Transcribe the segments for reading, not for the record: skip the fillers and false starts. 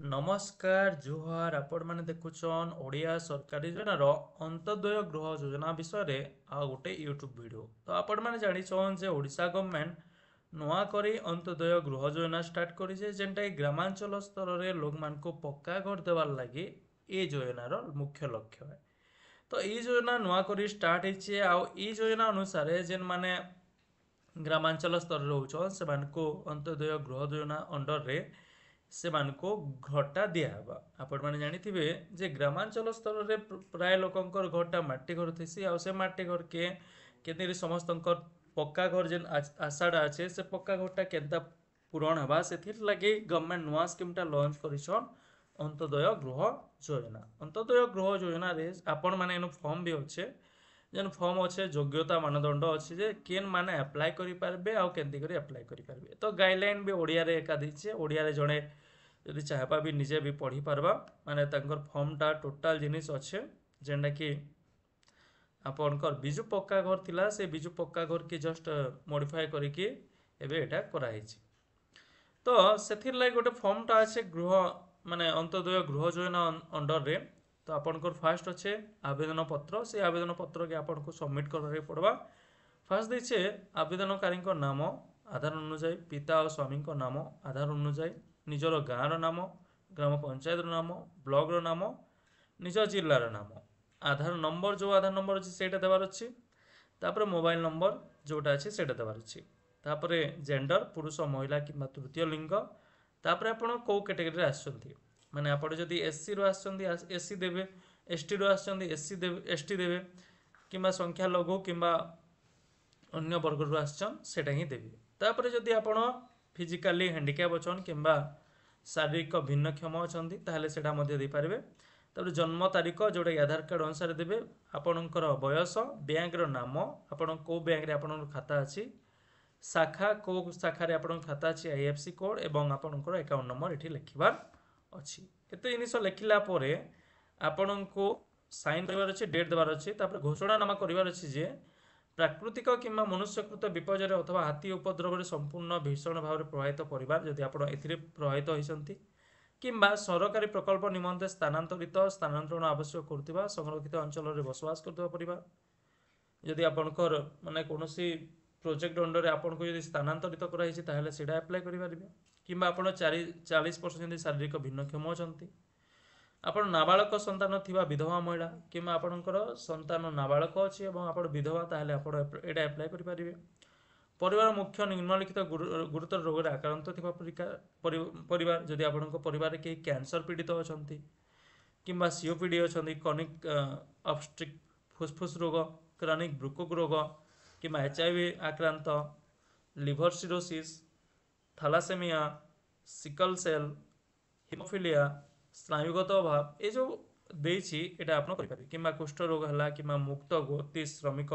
नमस्कार जुहार आपण माने देखुछन ओडिया सरकारी योजनार अंत्योदय गृह योजना विषय रे आ गोटे यूट्यूब वीडियो। तो आपण माने जानिछन जे ओडिशा गवर्नमेंट नुआ करी अंत्योदय गृह योजना स्टार्ट करिजे जेनटा कि ग्रामांचल स्तर रे लोक मान को पक्का घर देवार लागि ए योजनार मुख्य लक्ष्य है। तो ई योजना नुआ करी स्टार्ट होइछे आ ई योजना अनुसार जेन माने ग्रामांचल स्तर रोचन से अंत्योदय गृह योजना अंडर रे से घरटा दिहब। आपण मैंने जानी जे ग्रामांचल स्तर रे प्राय लोकंकर घरटा माटी घर थी से माटी घर के समस्त पक्का घर जेन आशाटा अच्छे से पक्का घरटा केन्ता पूरण हवा से लगे गवर्नमेंट नुआ स्कीमटा लॉन्च करिछन अंत्योदय गृह योजना। अंत्योदय गृह योजना रे आपण माने एनु फॉर्म भी अच्छे जेन फॉर्म अच्छे योग्यता मानदंड अच्छे जे केन माने अप्लाई करि पारबे आ केंती करी अप्लाई करि पारबे। तो गाइडलाइन भी ओडिया रे एका दैछे ओडिया रे जणे यदि चाहबा भी निजे भी पढ़ी पारबा माने तांकर फॉर्मटा टोटाल जिनिस अच्छे जेनटा कि आपनकर बिजु पक्का घर थिला से बिजु पक्का घर के जस्ट मॉडिफाई करिके एबे एटा कराइछि। तो सेथिर लागि गोटे फॉर्मटा अच्छे गृह माने अंत्योदय गृह योजना अंडर रे। तो आपनकर फास्ट अच्छे आवेदन पत्र से आवेदन पत्र के आपन को सबमिट करबारे पड़वा। फास्ट देछे आवेदनकारी नाम आधार अनुसार पिता और स्वामी नाम आधार अनुसार निजर गाँव नाम ग्राम पंचायत नाम ब्लॉक नाम निज जिलार नाम आधार नंबर जो आधार नंबर अच्छे से देवार अच्छी तापर मोबाइल नंबर जोटा अच्छे से देवार अच्छी तापर जेंडर पुरुष महिला कि तृतीय लिंग तापर आपण कौ कैटेगरी आसछंती माने आपण जदि एससी रो आसछंती एससी देबे एसटी रो आसछंती एससी देबे एसटी देबे किंबा संख्या लघु किंबा अन्य वर्ग रो आसछन सेटा ही देबे। तापर जदि आपण फिजिकली हैंडिकैप अछन किंबा शारीरिक भिन्नक्षम अछंती ताहले सेटा मध्ये दे पारबे। तापर जन्म तारीख जोटा आधार कार्ड अनुसार देबे आपणकर बयस बैंक रो नाम आपण को बैंक रे आपण खाता अछि शाखा को शाखा रे आपण खाता अछि आईएफसी कोड एवं आपणकर अकाउंट नंबर एठी लिखिबार अछि। एते जिनिस लिखिला परे आपणको साइन करबार अछि डेट देबार अछि तापर घोषणानामा करबार अछि जे प्राकृतिक किंबा मनुष्यकृत विपर्यय अथवा हाथी उपद्रव संपूर्ण भीषण भाव प्रभावित परिवार जदि आप प्रभावित होती किंबा सरकारी प्रकल्प निमंते स्थानांतरित स्थानांतरण आवश्यक करुवा संरक्षित अंचल में बसवास करथवा परिवार जदि आपणकर माने कोनोसी प्रोजेक्ट अंडर आपन को यदि स्थानांतरित कराइछि ताहले सेटा अप्लाई करि पारिबे किंबा आपण 40% यदि शारीरिक भिन्नक्षम अछंती आपण नाबालक संतान थिबा विधवा महिला किंबा आपणकर संतान नाबालक अछि एवं आपण विधवा ताहले आपण एटा अप्लाई करि पारिबे। परिवार मुख्य निम्नलिखित गुरुतर रोग रे आक्रांत थिबा परिवार जदि आपणको परिवार के कैंसर पीड़ित अछंती किंबा सीओपीडी अछंती क्रॉनिक ऑब्स्ट्रिक फुसफुस रोग क्रॉनिक ब्रुकोक रोग किंबा एचआईवी आक्रांत liver cirrhosis thalassaemia sickle cell haemophilia स्नायुगत अभाव ये जो देछि एटा आपण करि पारे किंबा कुष्ठ रोग हला किंबा मुक्त गति श्रमिक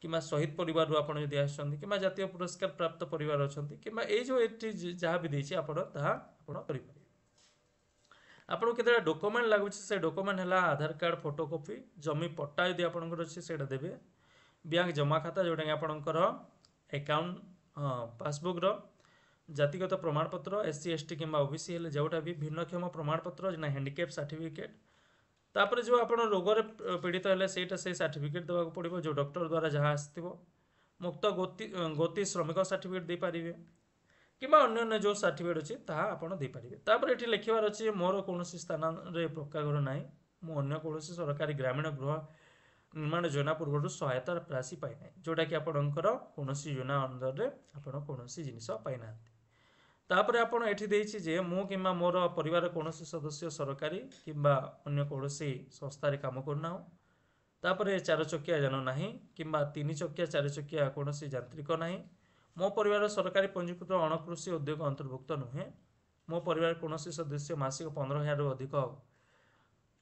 किंबा शहीद परिवार रो आपण यदि आछंती किंबा जातीय पुरस्कार प्राप्त परिवार अछंती किंबा ए जो एटी जहा भी देछि आपण ताहा आपण करि पारे। आपण केतेटा डॉक्यूमेंट लागुछि से डॉक्यूमेंट हला आधार कार्ड फोटोकॉपी जमी पट्टा यदि आपणकर अछि सेटा देबे बैंक जमा खाता जोटा आपणकर अकाउंट पासबुक रो जातिगत प्रमाणपत्र एससी एसटी किंबा ओबीसी हेले जोटा भी भिन्नक्षम प्रमाणपत्र जना हैंडिकैप सर्टिफिकेट तापर जो आपण रोग रे पीड़ित हेले सेटा से सर्टिफिकेट देबा पड़िबो जो डॉक्टर द्वारा जहाँ आसथिबो मुक्त गति श्रमिक सर्टिफिकेट दे पारिबे किंबा अन्य जो सर्टिफिकेट अछि ताहा आपण दे पारिबे। तापर एठी लिखिबार अछि मोर कोनोसी स्थान रे पक्का घर नाही मु अन्य कोनोसी सरकारी ग्रामीण गृह निर्माण योजना पूर्व सहायता राशि पाई ना जोटा कि आपणकर कोनोसी योजना अंदर रे आपण कोनोसी जिनिस पाई ना। तापर आपण एठी देछि जे मु किंबा मोर परिवार कोनोसी सदस्य सरकारी किंबा अन्य कोनोसी संस्था रे काम करना हो तापर चार चक्किया जान नाही किंबा तीन चक्किया चार चक्किया कोनोसी यांत्रिक नाही मो परिवार सरकारी पंजीकृत अणकृषि उद्योग अंतर्भुक्त नुहे मो परिवार कोनोसी सदस्य मासिक 15,000 रु अधिक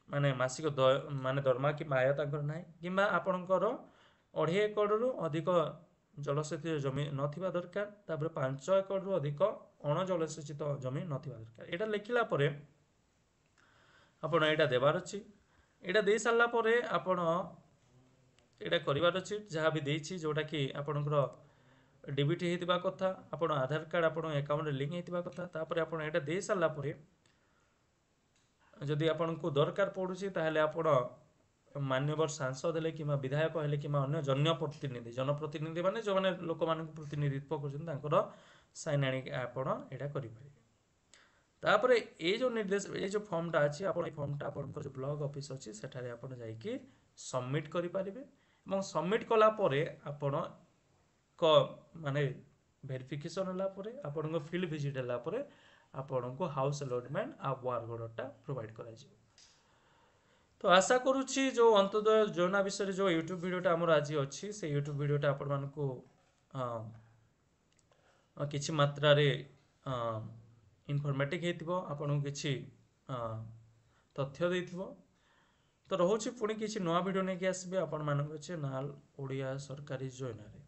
माने मासिक माने दरमा कि आय तांकर नाही किंबा आपणकर 2.5 एकड़ रु अधिक जलसेचित जमी नथिबा दरकार तापर 5 एकड़ रु अधिक अण जलसेचित जमी नथिबा दरकार। एटा लिखिला परे आपण एटा देबार अछि एटा दे सारला परे आपण एटा करिवार अछि जहाँ भी देछि जोटा कि आपणकर डीबीटी हेतिबा कथा आपण आधार कार्ड आपण अकाउंट लिंक हेतिबा कथा तापर आपण एटा दे सारला परे जदि आपको दरकार पड़ुछि ताहेले आपण मान्यवर सांसद हेले किंवा विधायक हेले किंवा अन्य जनप्रतिनिधि माने जो माने लोक मानक प्रतिनिधित्व करछन तांकर साइन आनी आपण एटा करि परिबे। तापरे ए जो निर्देश ए जो फॉर्म टा अछि आपण ए फॉर्म टा आपण जो ब्लॉक ऑफिस अछि सेठारे आपण जाई कि सबमिट करि परिबे एवं सबमिट कला परे आपण क माने वेरिफिकेशन होला परे आपण को फील्ड विजिट होला परे आपण को हाउस अलॉटमेंट आ वर्क ऑर्डर टा प्रोवाइड करा जिवो। तो आशा करूछि जो अंत्योदय योजना विषय जो यूट्यूब वीडियोटा आमर आज अच्छी से यूट्यूब वीडियोटा आपण मानकु किछि मात्रा रे इनफॉर्मेटिव हेतिबो आपण किछि तथ्य देथिबो। तो रहुछि पुणी किछि नवा वीडियो नै कि आसबे आपण मानक चैनल ओडिया सरकारी योजना रे।